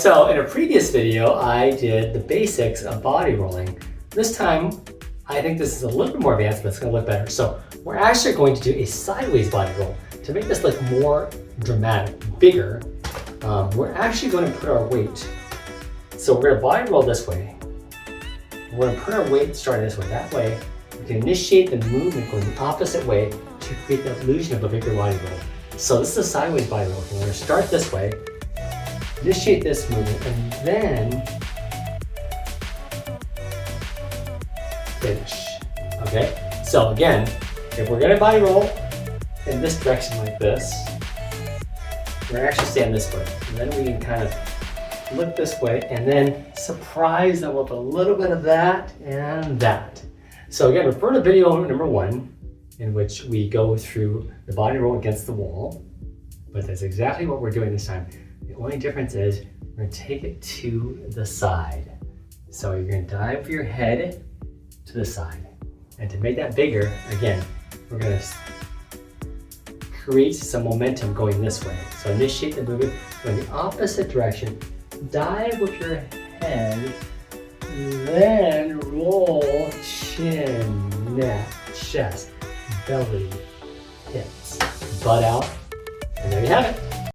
so in a previous video, I did the basics of body rolling. This time, I think this is a little bit more advanced, but it's gonna look better. So we're actually going to do a sideways body roll. To make this look more dramatic, bigger, we're actually going to put our weight. So we're gonna body roll this way. We're gonna put our weight starting this way. That way, we can initiate the movement going the opposite way to create the illusion of a bigger body roll. So this is a sideways body roll. We're gonna start this way, initiate this movement, and then finish, okay? So again, if we're gonna body roll in this direction like this, we're gonna actually stand this way. And then we can kind of look this way and then surprise them with a little bit of that and that. So again, refer to video number 1, in which we go through the body roll against the wall, but that's exactly what we're doing this time. The only difference is we're gonna take it to the side. So you're gonna dive your head to the side. And to make that bigger, again, we're gonna create some momentum going this way. So initiate the movement, go in the opposite direction, dive with your head, then roll chin, neck, chest, belly, hips, butt out,